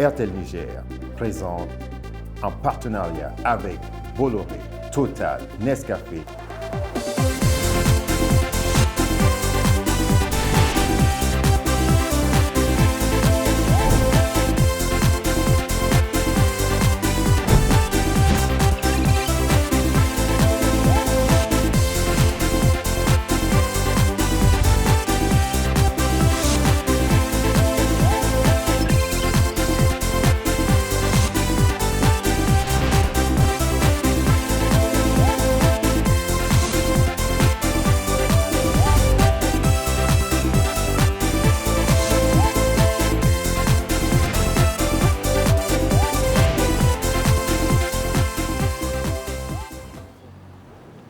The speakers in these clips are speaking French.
RTL Niger présente en partenariat avec Bolloré, Total, Nescafé.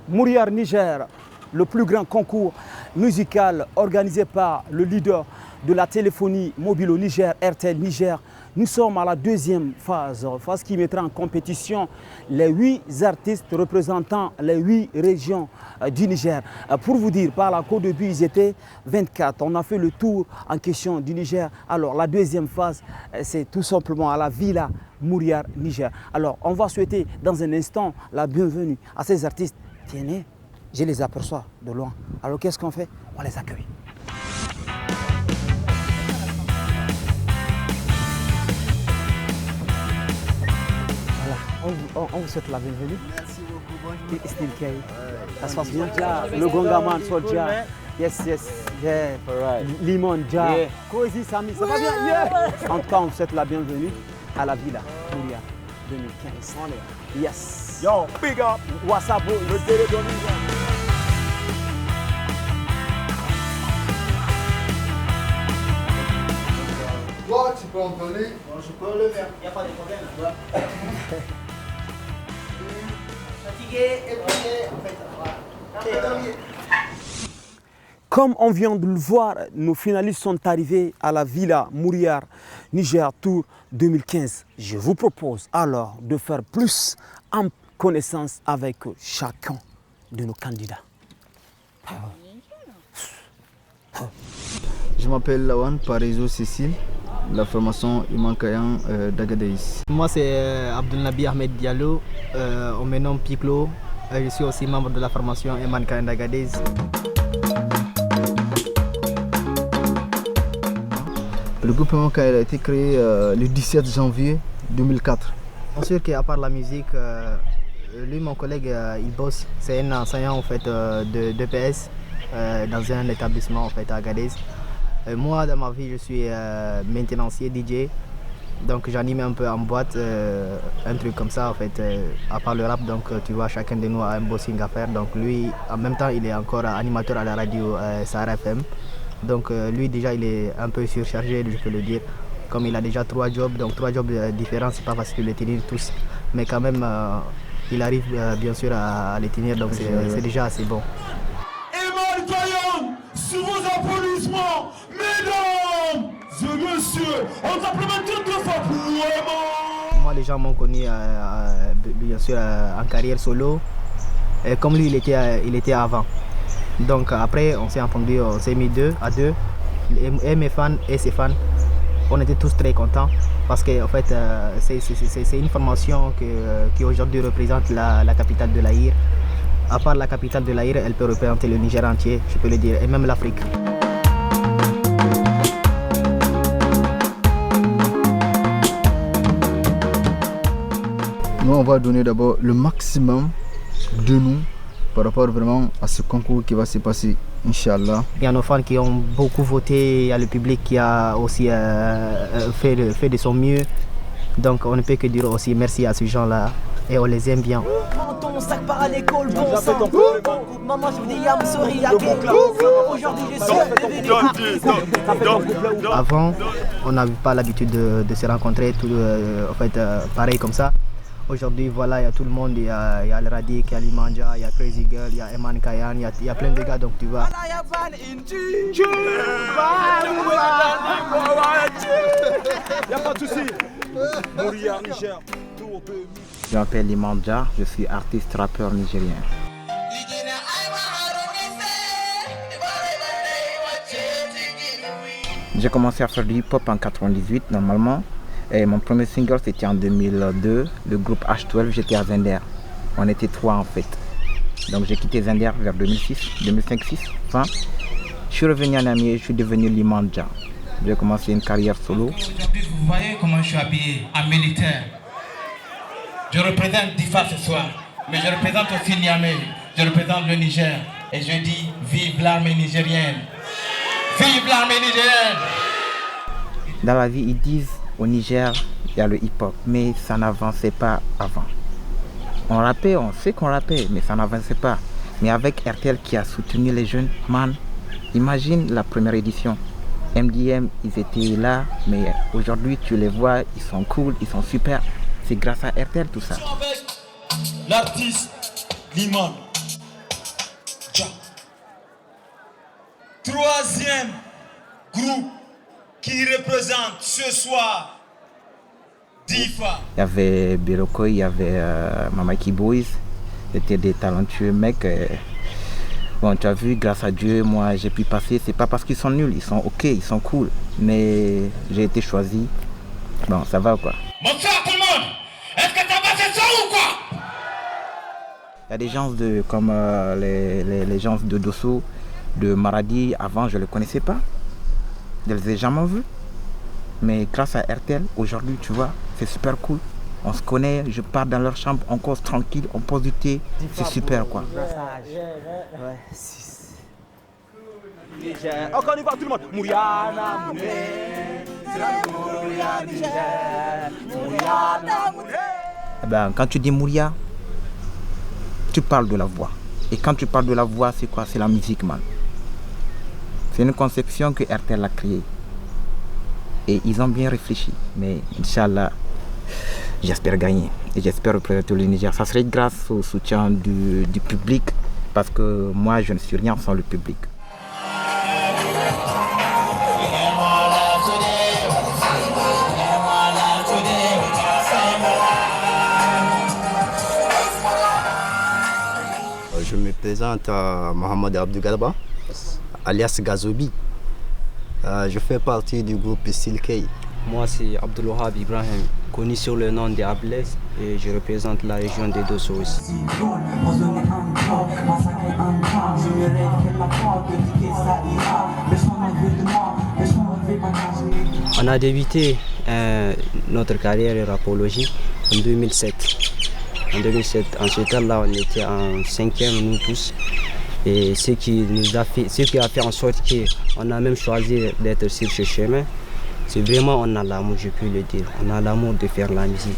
Mouriar Niger, le plus grand concours musical organisé par le leader de la téléphonie mobile au Niger, RTL Niger. Nous sommes à la deuxième phase qui mettra en compétition les 8 artistes représentant les 8 régions du Niger. Pour vous dire, par là qu'au début, ils étaient 24. On a fait le tour en question du Niger. Alors, la deuxième phase, c'est tout simplement à la Villa Mouriar Niger. Alors, on va souhaiter dans un instant la bienvenue à ces artistes. Tiens, je les aperçois de loin. Alors, qu'est-ce qu'on fait? On les accueille. On vous souhaite la bienvenue. Merci beaucoup, bonjour. Still K. Ça se passe bien. Le Gongaman, Soldier. Yes, yeah. Limon, Ja. Kozi, Sami, ça va bien? Yeah. En tout cas, on vous souhaite la bienvenue à la Villa Mouriar 2015. Yes. Yo, big up. Wasabo, le télé de Niger. Toi, tu peux en donner? Je peux le faire, il n'y a pas de problème. Fatigué, épuisé, en fait, voilà. Comme on vient de le voir, nos finalistes sont arrivés à la Villa Mouriar Niger Tour 2015. Je vous propose alors de faire plus en connaissance avec chacun de nos candidats. Je m'appelle Lawan Parizo Cécile, la formation Iman Kayan d'Agadez. Moi c'est Abdelnabi Ahmed Diallo, on me nomme Piclo, je suis aussi membre de la formation Iman Kayan d'Agadez. Le groupe Iman Kayan a été créé le 17 janvier 2004. Bien sûr qu'à part la musique, lui mon collègue il bosse, c'est un enseignant en fait de PS dans un établissement en fait à Agadez. Moi dans ma vie je suis maintenancier DJ, donc j'anime un peu en boîte, un truc comme ça en fait, à part le rap, donc tu vois chacun de nous a un bossing à faire, donc lui en même temps il est encore animateur à la radio Sahara FM, donc lui déjà il est un peu surchargé, je peux le dire, comme il a déjà 3 jobs, donc 3 jobs différents, c'est pas facile de les tenir tous, mais quand même il arrive bien sûr à les tenir, donc c'est déjà assez bon. Iman Kayan, sous vos applaudissements, mesdames et messieurs, on t'applaudit toutes les fois pour Iman. Moi les gens m'ont connu bien sûr en carrière solo, comme lui il était avant. Donc après on s'est entendu, on s'est mis 2 à 2, et mes fans et ses fans, on était tous très contents parce que en fait c'est une formation qui aujourd'hui représente la capitale de l'Aïr. À part la capitale de l'Aïr, elle peut représenter le Niger entier, je peux le dire, et même l'Afrique. Nous on va donner d'abord le maximum de nous par rapport vraiment à ce concours qui va se passer, Inch'Allah. Il y a nos fans qui ont beaucoup voté, il y a le public qui a aussi fait de son mieux. Donc on ne peut que dire aussi merci à ces gens-là et on les aime bien. Ton sac part à l'école, bon sang. Maman, je vous dis, yam, sorry, aujourd'hui, je suis Avant, on n'avait pas l'habitude de se rencontrer, en fait, pareil comme ça. Aujourd'hui, voilà, il y a tout le monde, il y a le Radik, il y a Limanja, il y a Crazy Girl, il y a Eman Kayan, il y a plein de gars, donc tu vois. Il n'y a pas de souci. Mouriar Niger, Tour 2015. Je m'appelle Limanja, je suis artiste rappeur nigérien. J'ai commencé à faire du hip-hop en 98 normalement. Et mon premier single c'était en 2002. Le groupe H12, j'étais à Zender. On était 3 en fait. Donc j'ai quitté Zender vers 2005-6. Enfin, je suis revenu en Niamey, je suis devenu Limandja. J'ai commencé une carrière solo. Aujourd'hui, vous voyez comment je suis habillé en militaire. Je représente Difa ce soir, mais je représente aussi Niamey. Je représente le Niger. Et je dis vive l'armée nigérienne. Vive l'armée nigérienne. Dans la vie, ils disent au Niger, il y a le hip-hop, mais ça n'avançait pas avant. On rappait, on sait qu'on rappait, mais ça n'avançait pas. Mais avec RTL qui a soutenu les jeunes, man, imagine la première édition. MDM, ils étaient là, mais aujourd'hui tu les vois, ils sont cool, ils sont super. C'est grâce à RTL tout ça. Avec l'artiste Liman. Troisième groupe qui représente ce soir Difa. Il y avait Biroko, il y avait Mamaki Boys. C'était des talentueux mecs. Bon, tu as vu, grâce à Dieu, moi j'ai pu passer. C'est pas parce qu'ils sont nuls, ils sont ok, ils sont cool. Mais j'ai été choisi. Bon, ça va quoi. Bonsoir tout le monde. Est-ce que ça va ce soir ou quoi? Il y a des gens comme les gens de Dosso, de Maradi. Avant, je ne les connaissais pas. Je ne les ai jamais vus. Mais grâce à RTL, aujourd'hui, tu vois, c'est super cool. On se connaît, je pars dans leur chambre, on cause tranquille, on pose du thé. C'est super quoi. Encore une fois tout le monde. Mouriana, Ben, quand tu dis Mouria, tu parles de la voix. Et quand tu parles de la voix, c'est quoi? C'est la musique, man. C'est une conception que RTL a créée. Et ils ont bien réfléchi. Mais Inch'Allah, j'espère gagner. Et j'espère représenter le Niger. Ça serait grâce au soutien du public. Parce que moi, je ne suis rien sans le public. Je me présente à Mohamed Abdou Galba, alias Gazobi. Je fais partie du groupe Silkei. Moi, c'est Abdulwahab Ibrahim, connu sur le nom de Ablez, et je représente la région des Dosso aussi. On a débuté notre carrière rapologique en 2007. En 2007, en ce temps-là, on était en 5e, nous tous. Et ce qui a fait en sorte qu'on a même choisi d'être sur ce chemin, c'est vraiment on a l'amour, je peux le dire. On a l'amour de faire la musique.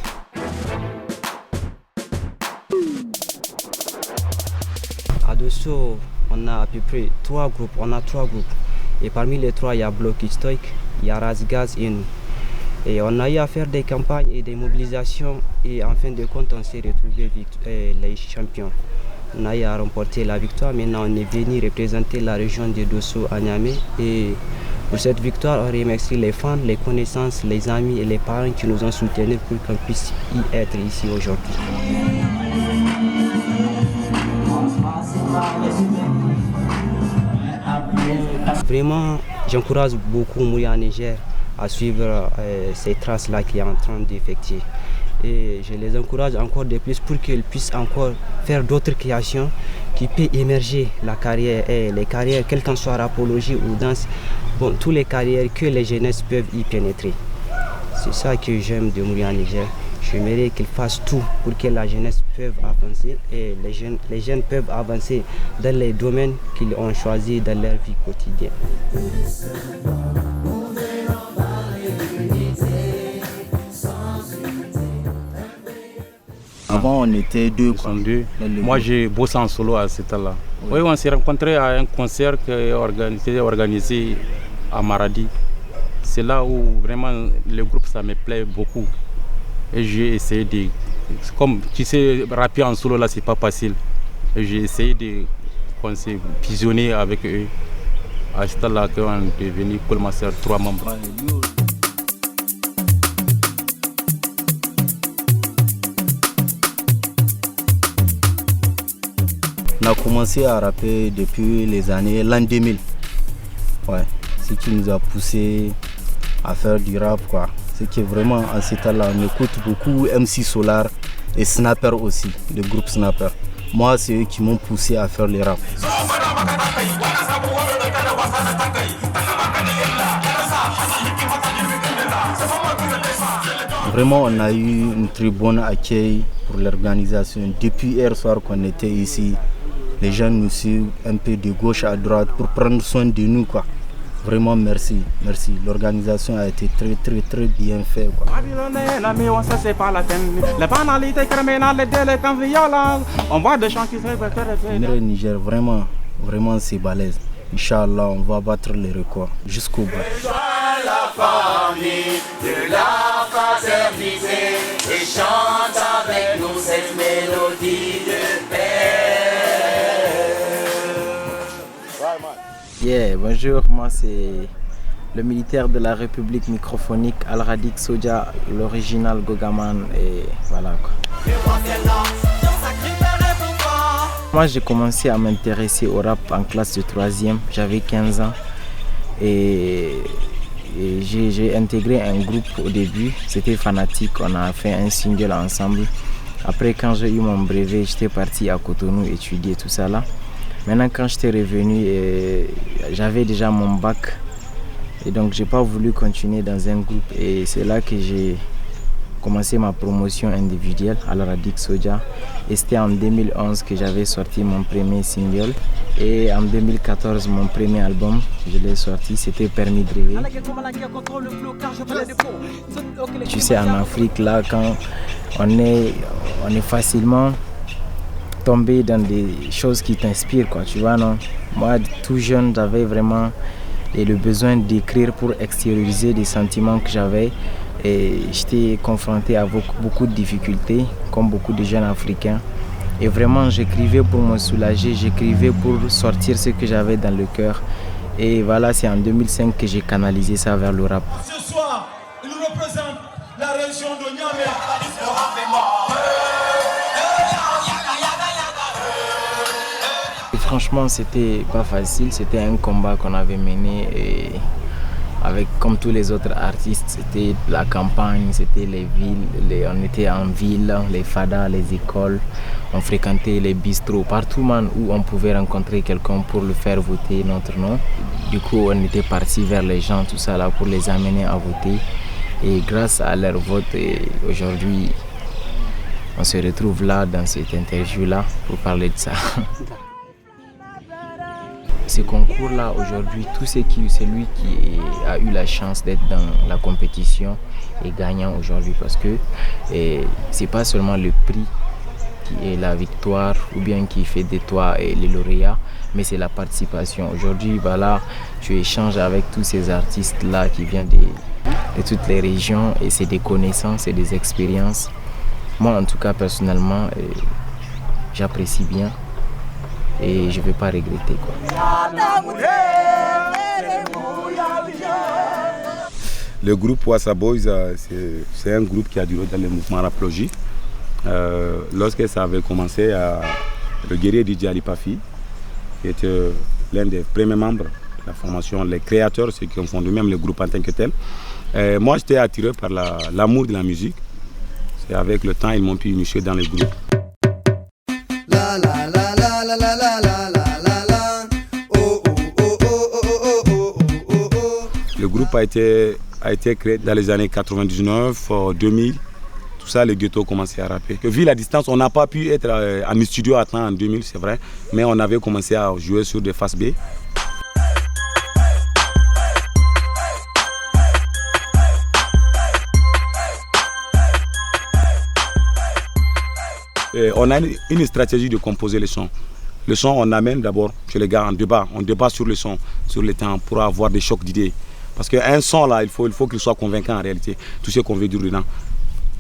À Dosso, on a à peu près 3 groupes. On a 3 groupes. Et parmi les 3, il y a Bloc Stoic, il y a Razgaz et nous. Et on a eu à faire des campagnes et des mobilisations et en fin de compte, on s'est retrouvés les champions. On a eu à remporter la victoire. Maintenant, on est venu représenter la région de Dosso à Niamey. Et pour cette victoire, on remercie les fans, les connaissances, les amis et les parents qui nous ont soutenus pour qu'on puisse y être ici aujourd'hui. Vraiment, j'encourage beaucoup Mouria Niger à suivre ces traces-là qu'il est en train d'effectuer. Et je les encourage encore de plus pour qu'ils puissent encore faire d'autres créations qui peuvent émerger la carrière, les carrières, quelle qu'en soit rapologie ou danse, bon, toutes les carrières que les jeunesses peuvent y pénétrer. C'est ça que j'aime de Mouria Niger. J'aimerais qu'ils fassent tout pour que la jeunesse puisse avancer et les jeunes peuvent avancer dans les domaines qu'ils ont choisis dans leur vie quotidienne. Avant, on était deux. Moi, j'ai bossé en solo à ce temps-là. Oui, on s'est rencontrés à un concert qui est organisé à Maradi. C'est là où vraiment le groupe, ça me plaît beaucoup. Et j'ai essayé de... Comme tu sais, rapper en solo, là, c'est pas facile. Et j'ai essayé de fusionner avec eux. À ce temps-là, on est devenu Cool Master, 3 membres. On a commencé à rapper depuis l'an 2000. Ouais, ce qui nous a poussé à faire du rap, quoi. c'est que vraiment en ce temps-là, on écoute beaucoup MC Solar et Snapper aussi, le groupe Snapper. Moi, c'est eux qui m'ont poussé à faire le rap. Vraiment, on a eu un très bon accueil pour l'organisation. Depuis hier soir qu'on était ici, les gens nous suivent un peu de gauche à droite pour prendre soin de nous, quoi. Vraiment merci, merci. L'organisation a été très bien faite. On voit des gens qui se Niger, vraiment c'est balèze. Inch'Allah, on va battre les records jusqu'au bout. La famille de la fraternité et chante avec nous cette mélodie de paix. Yeah, bonjour, moi c'est le militaire de la République microphonique Al-Radik Soja, l'original Gogaman et voilà quoi. Moi j'ai commencé à m'intéresser au rap en classe de 3e, j'avais 15 ans et j'ai intégré un groupe au début, c'était Fanatique, on a fait un single ensemble. Après quand j'ai eu mon brevet, j'étais parti à Cotonou étudier tout ça là. Maintenant quand j'étais revenu, j'avais déjà mon bac et donc j'ai pas voulu continuer dans un groupe et c'est là que j'ai commencé ma promotion individuelle à Al-Radik Soja et c'était en 2011 que j'avais sorti mon premier single et en 2014 mon premier album, je l'ai sorti, c'était Permis de rêver. Tu sais en Afrique là quand on est facilement tombé dans des choses qui t'inspirent quoi, tu vois non. Moi tout jeune j'avais vraiment le besoin d'écrire pour extérioriser des sentiments que j'avais et j'étais confronté à beaucoup de difficultés comme beaucoup de jeunes africains et vraiment j'écrivais pour me soulager, j'écrivais pour sortir ce que j'avais dans le cœur et voilà c'est en 2005 que j'ai canalisé ça vers le rap. Ce soir il nous représente la région de Niamey. Franchement, c'était pas facile, c'était un combat qu'on avait mené et avec comme tous les autres artistes, c'était la campagne, c'était les villes, on était en ville, les fadas, les écoles, on fréquentait les bistrots, partout où on pouvait rencontrer quelqu'un pour le faire voter notre nom. Du coup, on était parti vers les gens, tout ça là, pour les amener à voter et grâce à leur vote, aujourd'hui, on se retrouve là dans cette interview là pour parler de ça. Ce concours-là, aujourd'hui, tout celui qui a eu la chance d'être dans la compétition est gagnant aujourd'hui parce que c'est pas seulement le prix qui est la victoire ou bien qui fait de toi les lauréats, mais c'est la participation. Aujourd'hui, voilà, tu échanges avec tous ces artistes-là qui viennent de toutes les régions et c'est des connaissances et des expériences. Moi, en tout cas, personnellement, j'apprécie bien. Et je ne vais pas regretter quoi. Le groupe Wassa Boys, c'est un groupe qui a duré dans le mouvement Raplogie. Lorsque ça avait commencé, le guerrier DJ Ali Pafi, qui était l'un des premiers membres de la formation, les créateurs, ceux qui ont fondé même le groupe en tant que tel. Moi j'étais attiré par l'amour de la musique. C'est avec le temps ils m'ont pu initier dans le groupe. Le groupe a été créé dans les années 99, 2000. Tout ça, le ghetto commençait à rapper. Vu la distance, on n'a pas pu être en studio à temps en 2000, c'est vrai. Mais on avait commencé à jouer sur des faces B. Et on a une stratégie de composer les sons. Le son, on amène d'abord chez les gars en débat. On débat sur le son, sur le temps, pour avoir des chocs d'idées. Parce qu'un son, là, il faut qu'il soit convaincant en réalité, tout ce qu'on veut dire dedans.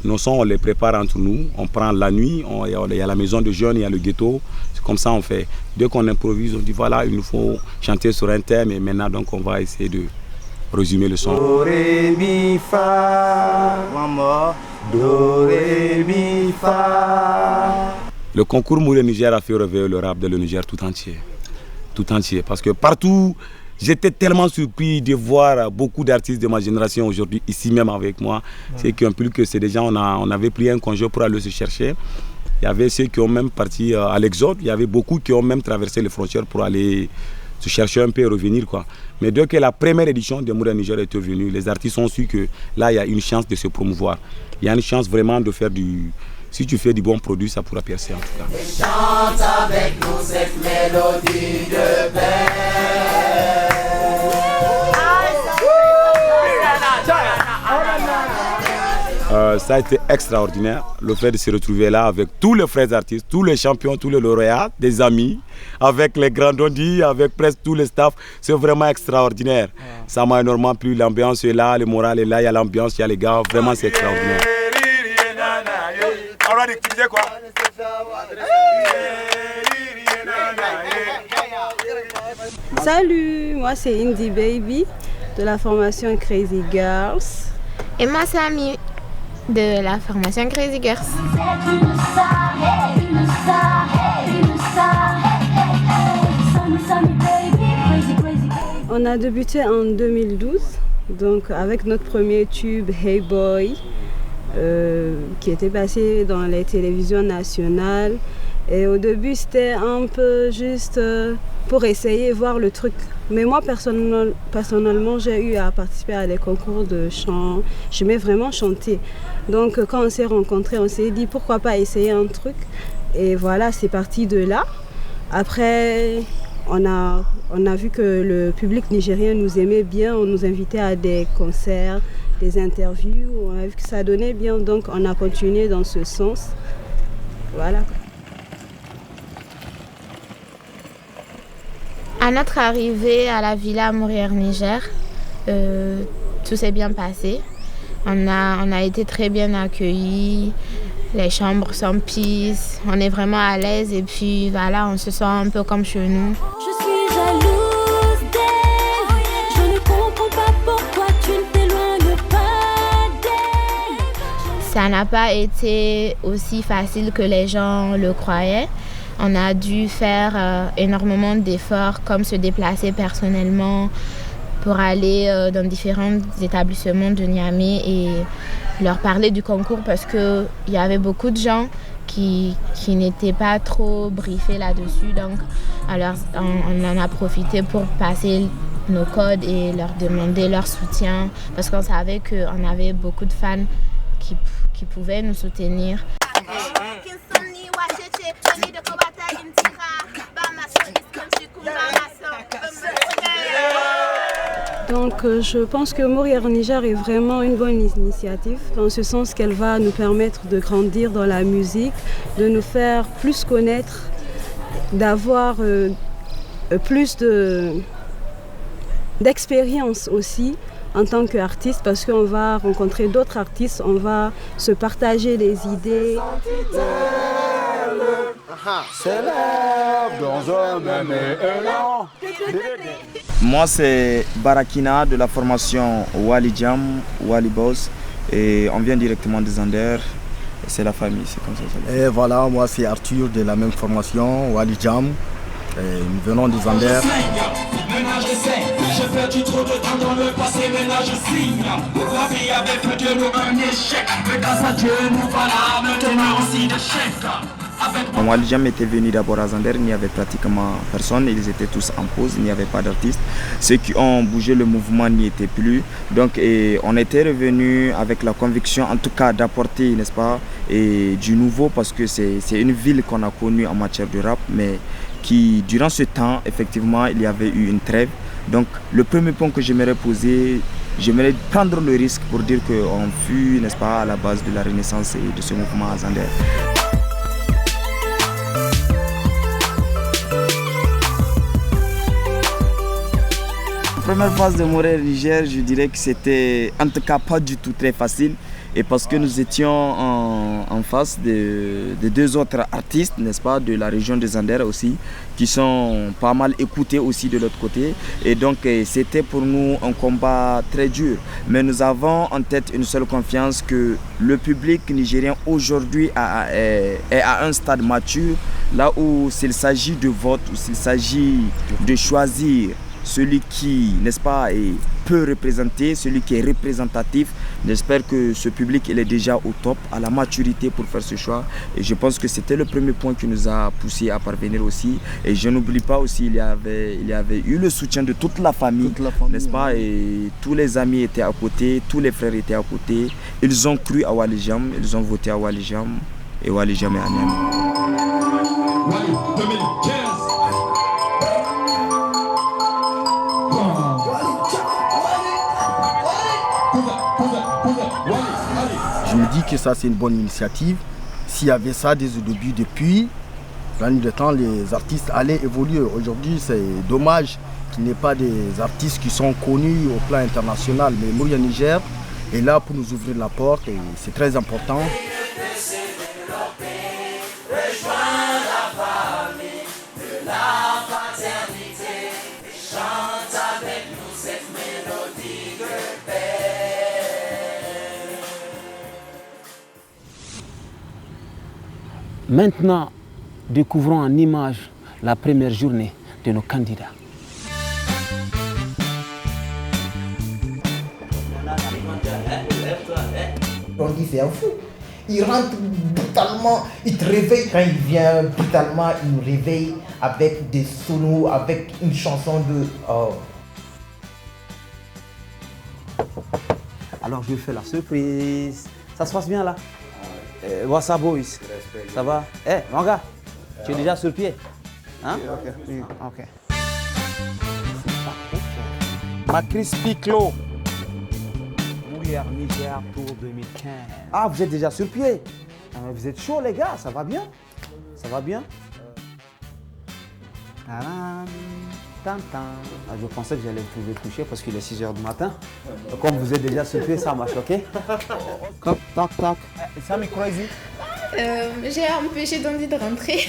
Nos sons, on les prépare entre nous, on prend la nuit, il y a la maison de jeunes, il y a le ghetto. C'est comme ça on fait. Dès qu'on improvise, on dit voilà, il nous faut chanter sur un thème et maintenant donc on va essayer de résumer le son. Do, ré, mi, fa. One more. Do, ré, mi, fa. Le concours Mourier Niger a fait réveiller le rap de le Niger tout entier. Tout entier. Parce que partout, J'étais tellement surpris de voir beaucoup d'artistes de ma génération aujourd'hui ici même avec moi. C'est qu'un peu que c'est des gens, on avait pris un congé pour aller se chercher. Il y avait ceux qui ont même parti à l'exode. Il y avait beaucoup qui ont même traversé les frontières pour aller se chercher un peu et revenir, quoi. Mais dès que la première édition de Mourir Niger était venue, les artistes ont su que là, il y a une chance de se promouvoir. Il y a une chance vraiment de faire du... Si tu fais du bon produit, ça pourra percer en tout cas. Chante avec nous cette mélodie de paix. Ça a été extraordinaire, le fait de se retrouver là avec tous les frères artistes, tous les champions, tous les lauréats, des amis, avec les grands dondis, avec presque tous les staffs. C'est vraiment extraordinaire. Ça m'a énormément plu, l'ambiance est là, le moral est là, il y a l'ambiance, il y a les gars, vraiment c'est extraordinaire. Salut, moi c'est Indie Baby de la formation Crazy Girls. Et moi c'est Ami de la formation Crazy Girls. On a débuté en 2012, donc avec notre premier tube Hey Boy, qui était passé dans les télévisions nationales. Et au début, c'était un peu juste pour essayer, voir le truc. Mais moi, personnellement, j'ai eu à participer à des concours de chant. J'aimais vraiment chanter. Donc, quand on s'est rencontrés, on s'est dit pourquoi pas essayer un truc. Et voilà, c'est parti de là. Après, on a vu que le public nigérien nous aimait bien. On nous invitait à des concerts, des interviews. On a vu que ça donnait bien. Donc, on a continué dans ce sens. Voilà. À notre arrivée à la villa Mourir Niger, tout s'est bien passé. On a été très bien accueillis, les chambres sont pistes, on est vraiment à l'aise et puis voilà, on se sent un peu comme chez nous. Je suis jalouse d'elle, je ne comprends pas pourquoi tu ne t'éloignes pas d'elle. Ça n'a pas été aussi facile que les gens le croyaient. On a dû faire énormément d'efforts, comme se déplacer personnellement pour aller dans différents établissements de Niamey et leur parler du concours parce qu'il y avait beaucoup de gens qui n'étaient pas trop briefés là-dessus. Donc, alors, on en a profité pour passer nos codes et leur demander leur soutien parce qu'on savait qu'on avait beaucoup de fans qui pouvaient nous soutenir. Donc je pense que Mourir Niger est vraiment une bonne initiative, dans ce sens qu'elle va nous permettre de grandir dans la musique, de nous faire plus connaître, d'avoir plus d'expérience aussi en tant qu'artiste, parce qu'on va rencontrer d'autres artistes, on va se partager les idées. Moi c'est Barakina de la formation Wali Jam, Wali Boss et on vient directement des Anders. C'est la famille, c'est comme ça. Et voilà, moi c'est Arthur de la même formation, Wali Jam. Et nous venons des Anders. Maintenant je sais, j'ai perdu trop de temps dans le passé, maintenant je signe. La vie avait fait de nous un échec, mais grâce à Dieu nous voilà maintenant aussi des chefs. Wali Jam était venu d'abord à Zander, il n'y avait pratiquement personne, ils étaient tous en pause, il n'y avait pas d'artistes. Ceux qui ont bougé le mouvement n'y étaient plus. Donc on était revenu avec la conviction en tout cas d'apporter, n'est-ce pas, et du nouveau parce que c'est une ville qu'on a connue en matière de rap, mais qui durant ce temps, effectivement, il y avait eu une trêve. Donc le premier point que j'aimerais poser, j'aimerais prendre le risque pour dire qu'on fut, n'est-ce pas, à la base de la renaissance et de ce mouvement à Zander. La première phase de Mourir Niger, je dirais que c'était en tout cas pas du tout très facile. Et parce que nous étions en face de deux autres artistes, n'est-ce pas, de la région des Zander aussi, qui sont pas mal écoutés aussi de l'autre côté. Et donc c'était pour nous un combat très dur. Mais nous avons en tête une seule confiance que le public nigérien aujourd'hui est à un stade mature, là où s'il s'agit de vote, ou s'il s'agit de choisir celui qui, n'est-ce pas, peut représenter, celui qui est représentatif. J'espère que ce public il est déjà au top, à la maturité pour faire ce choix. Et je pense que c'était le premier point qui nous a poussé à parvenir aussi. Et je n'oublie pas aussi, il y avait eu le soutien de toute la famille, n'est-ce pas? Et tous les amis étaient à côté, tous les frères étaient à côté. Ils ont cru à Wally Jam, ils ont voté à Wally Jam. Et Wally Jam est à Niamey. Wally 2015. Je me dis que ça c'est une bonne initiative. S'il y avait ça dès le début, depuis la nuit de temps, les artistes allaient évoluer. Aujourd'hui, c'est dommage qu'il n'y ait pas des artistes qui sont connus au plan international. Mais Mouria Niger est là pour nous ouvrir la porte et c'est très important. Maintenant, découvrons en images la première journée de nos candidats. On dit c'est un fou. Il rentre brutalement, il te réveille quand il vient brutalement, il nous réveille avec des solos, avec une chanson de... Alors je fais la surprise. Ça se passe bien là? What's up boys? Ça va? Mon gars, tu es déjà sur pied? Hein? Ok. Ma Crispy Clo. Mourir Niger Tour 2015. Ah, vous êtes déjà sur pied? Vous êtes chaud les gars, ça va bien? Ça va bien? Je pensais que j'allais vous trouver couché parce qu'il est 6 h du matin. Comme vous êtes déjà sur pied, ça marche, ok? Toc, toc. Sami Crazy. J'ai empêché Dandy de rentrer.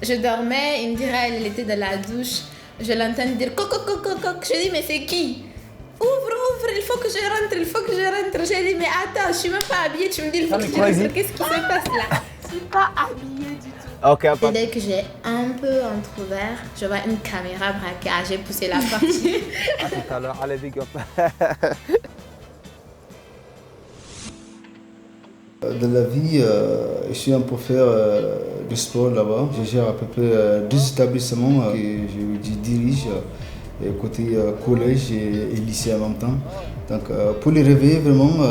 Je dormais, il me dirait elle était dans la douche. Je l'entends dire coc, coc, coc, coc, coc. Je dis mais c'est qui? Ouvre, il faut que je rentre, il faut que je rentre. J'ai dit mais attends, je suis même pas habillée, tu me dis il faut que je rentre. Qu'est-ce qui se passe là? Je suis pas habillée du tout. Okay, et dès que j'ai un peu entrouvert, je vois une caméra braquée. J'ai poussé la partie. À tout à l'heure, allez big up. Dans la vie, je suis un peu faire du sport là-bas. Je gère à peu près 2 établissements que je dirige, côté collège et lycée en même temps. Donc pour les réveiller vraiment,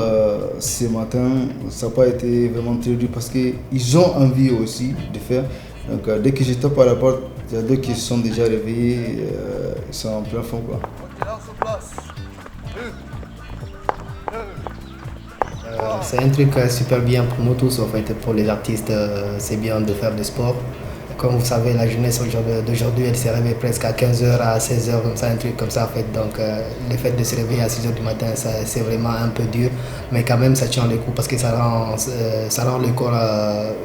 ce matin, ça n'a pas été vraiment très dur parce qu'ils ont envie aussi de faire. Donc dès que je tape à la porte, il y a deux qui se sont déjà réveillés, ils sont en plein fond, quoi. C'est un truc super bien pour nous tous, en fait, pour les artistes, c'est bien de faire du sport. Comme vous savez, la jeunesse d'aujourd'hui, elle s'est réveillée presque à 15h, à 16h, comme ça, un truc comme ça, en fait. Donc, le fait de se réveiller à 6h du matin, c'est vraiment un peu dur. Mais quand même, ça tient le coup parce que ça rend le corps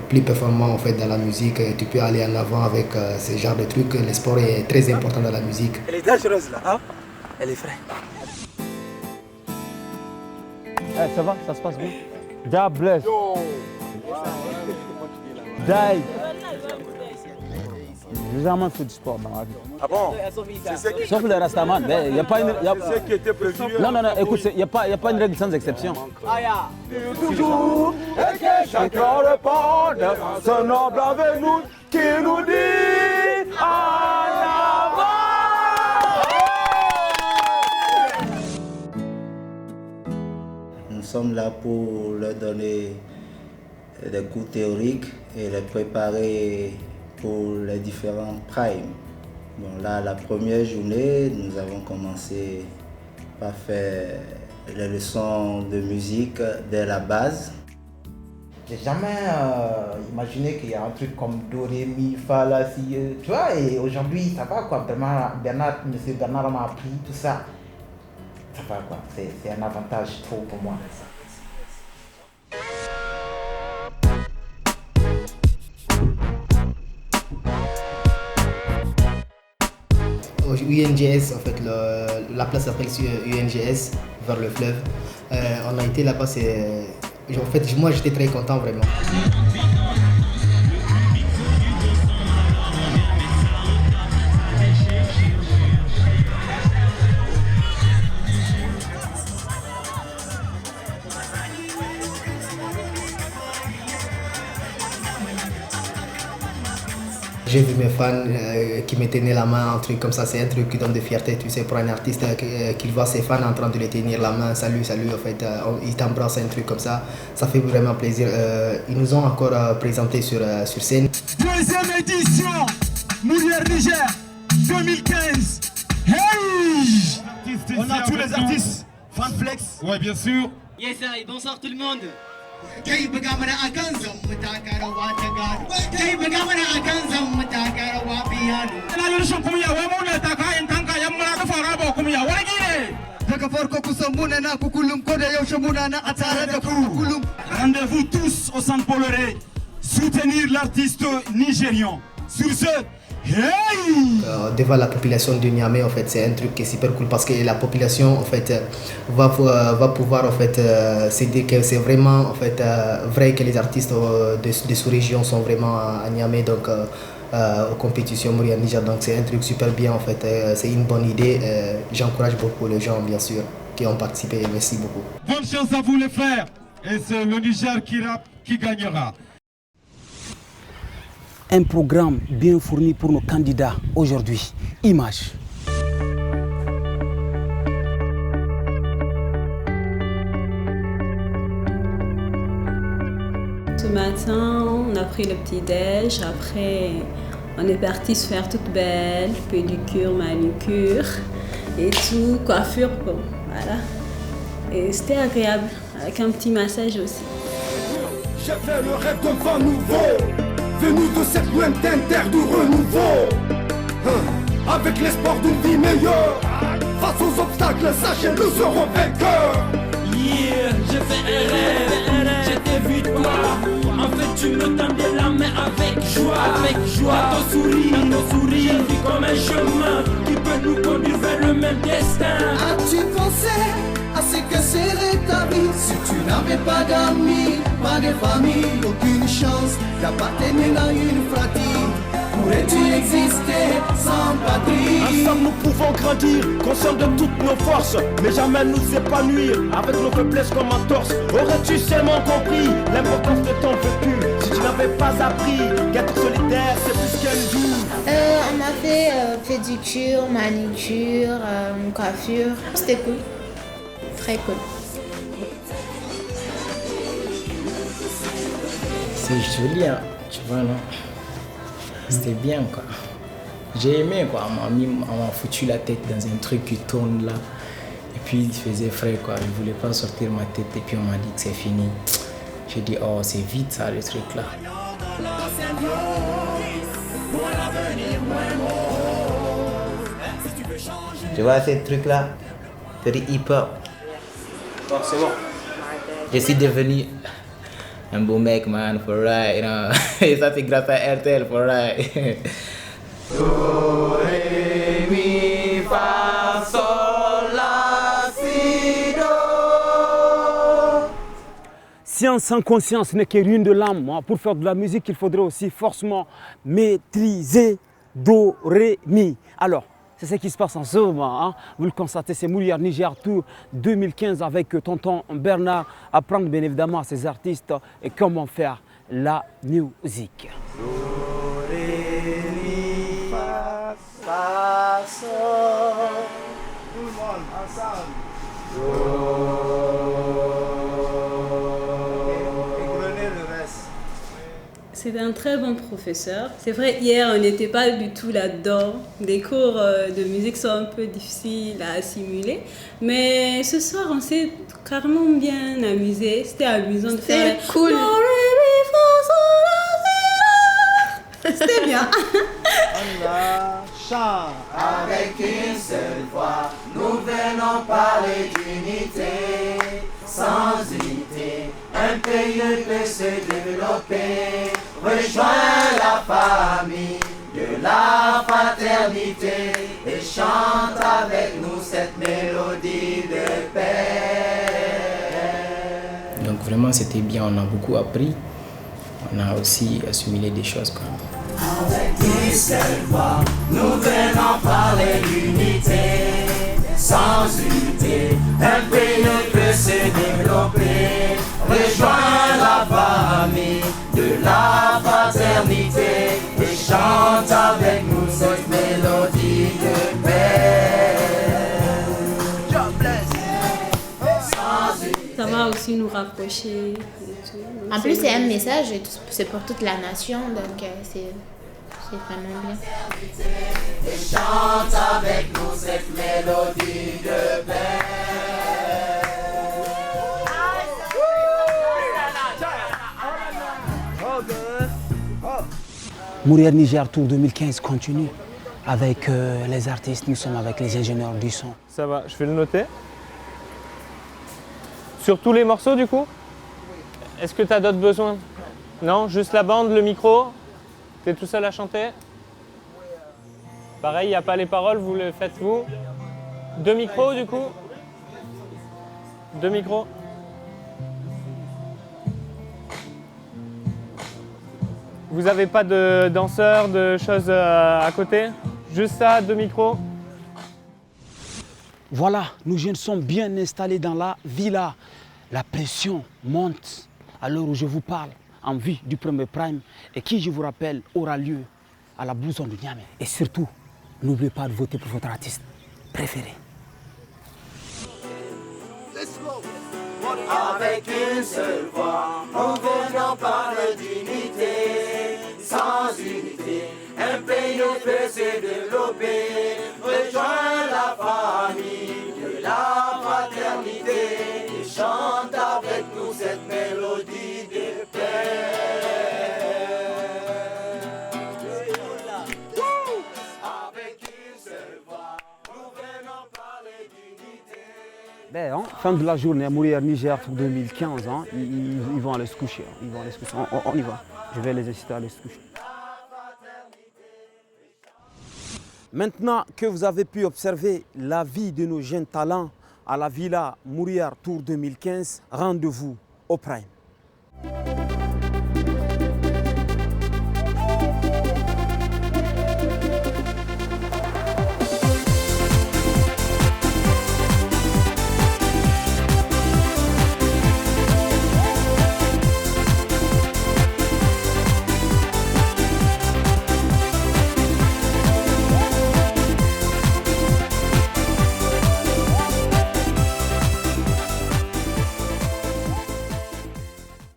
plus performant, en fait, dans la musique. Et tu peux aller en avant avec ce genre de trucs. Le sport est très important dans la musique. Elle est dangereuse, là, hein? Elle est fraîche. Ça va? Ça se passe bien? God bless. Die. J'ai jamais fait du sport dans ma vie. Ah bon? Sauf le Rastaman. Il n'y a pas une. C'est ce qui était prévu. Non, écoute, il n'y a pas une règle sans exception. Toujours, et que chacun réponde, ce noble avec nous qui nous dit en avant. Nous sommes là pour leur donner des cours théoriques et les préparer pour les différents primes. Bon, là, la première journée, nous avons commencé par faire les leçons de musique dès la base. J'ai jamais imaginé qu'il y a un truc comme Do, Ré, Mi, Fa, La, Si, tu vois, et aujourd'hui, ça va quoi, Monsieur Bernard m'a appris tout ça. Ça va quoi, c'est un avantage trop pour moi. Au UNGS, en fait, la place s'appelle UNGS, vers le fleuve. On a été là-bas, en fait, moi j'étais très content vraiment. j'ai vu mes fans qui me tenaient la main, un truc comme ça. C'est un truc qui donne de fierté, tu sais, pour un artiste qu'il voit ses fans en train de les tenir la main. Salut, salut, en fait, ils t'embrassent, un truc comme ça. Ça fait vraiment plaisir. Ils nous ont encore présenté sur scène. Deuxième édition, Moulière Niger 2015. Hey! On a tous les artistes. Fanflex. Ouais, bien sûr. Yes, sir. Bonsoir tout le monde. Rendez-vous tous au centre Bolloré. Soutenir l'artiste nigérian. Sur ce, hey! Devant la population de Niamey, en fait, c'est un truc qui est super cool parce que la population, en fait, va pouvoir, en fait, se dire que c'est vraiment, en fait, vrai que les artistes de sous-région sont vraiment à Niamey, donc aux compétitions Moulière Niger. Donc c'est un truc super bien, en fait. C'est une bonne idée. J'encourage beaucoup les gens, bien sûr, qui ont participé. Merci beaucoup. Bonne chance à vous les frères. Et c'est le Niger qui gagnera. Un programme bien fourni pour nos candidats aujourd'hui. Image. Ce matin, on a pris le petit-déj. Après, on est parti se faire toute belle, pédicure, manucure et tout, coiffure, quoi. Voilà. Et c'était agréable, avec un petit massage aussi. J'ai fait le rêve d'un vent nouveau, venu de cette lointaine terre du renouveau, avec l'espoir d'une vie meilleure. Face aux obstacles, sachez, nous serons vainqueurs. Yeah, j'ai fait un rêve, j'étais vu toi. En fait, tu me tendais la main avec joie. Dans ton sourire, j'ai vu comme un chemin qui peut nous conduire vers le même destin. As-tu pensé à ce que serait ta vie si tu n'avais pas d'amis, pas de famille, aucune chance d'appartenir à une fratrie? Pourrais-tu exister sans patrie? Ensemble nous pouvons grandir, conscients de toutes nos forces, mais jamais nous épanouir avec nos faiblesses comme un torse. Aurais-tu seulement compris l'importance de ton vécu si tu n'avais pas appris qu'être solitaire c'est plus qu'un jour? On m'a fait pédicure, manicure, coiffure. C'était cool. Très cool. C'est joli, hein, tu vois, non? C'était bien, quoi. J'ai aimé, quoi. On m'a foutu la tête dans un truc qui tourne là. Et puis il faisait frais, quoi. Je voulais pas sortir ma tête et puis on m'a dit que c'est fini. J'ai dit, oh, c'est vite ça, le truc là. Tu vois ces trucs là, c'est du hip-hop. Bon, c'est bon. Je suis devenu un beau mec, man, for right, you know. Et ça c'est grâce à RTL, for right. Do, ré, mi, fa, sol, la, si, do. Science sans conscience n'est que ruine de l'âme. Pour faire de la musique, il faudrait aussi forcément maîtriser do, ré, mi. Alors, c'est ce qui se passe en ce moment. Hein. Vous le constatez, c'est Moulière Niger Tour 2015 avec tonton Bernard. Apprendre bien évidemment à ces artistes et comment faire la musique. Do, ré, mi, fa, sol. Tout le monde ensemble. C'était un très bon professeur. C'est vrai, hier, on n'était pas du tout là-dedans. Des cours de musique sont un peu difficiles à assimiler. Mais ce soir, on s'est carrément bien amusé. C'était amusant de faire... C'est cool. C'était bien. Allah chante. Avec une seule voix, nous venons parler d'unité. Sans unité, un pays ne peut se développer. Rejoins la famille de la fraternité et chante avec nous cette mélodie de paix. Donc vraiment c'était bien, on a beaucoup appris. On a aussi assimilé des choses, quoi. Avec une seule voix, nous venons parler d'unité. Sans unité, un pays ne peut se développer. Rejoins la famille de la fraternité et chante Chante avec nous cette mélodie de paix. Ça va aussi nous rapprocher. En plus, c'est un message, c'est pour toute la nation, donc c'est vraiment bien. Et chante avec nous cette mélodie de paix. Mourière Niger Tour 2015 continue avec les artistes, nous sommes avec les ingénieurs du son. Ça va, je vais le noter. Sur tous les morceaux du coup? Est-ce que tu as d'autres besoins? Non, juste la bande, le micro? Tu es tout seul à chanter? Pareil, il n'y a pas les paroles, vous le faites vous? 2 micros du coup? 2 micros? Vous n'avez pas de danseurs, de choses à côté? Juste ça, 2 micros? Voilà, nous jeunes sommes bien installés dans la villa. La pression monte à l'heure où je vous parle en vue du premier prime et qui, je vous rappelle, aura lieu à la Blue Zone de Niamey. Et surtout, n'oubliez pas de voter pour votre artiste préféré. Avec une seule voix, nous venons parler d'unité. Sans unité, un pays ne peut se développer. Rejoins la famille de la fraternité et chante avec nous cette mélodie de paix. Avec une seule voix, nous venons parler d'unité. Ben, hein, fin de la journée, Mourière Niger pour 2015, hein, ils vont aller se coucher. Ils vont aller se coucher. On y va. Je vais les inciter à aller se coucher. Maintenant que vous avez pu observer la vie de nos jeunes talents à la Villa Mourière Tour 2015, rendez-vous au Prime.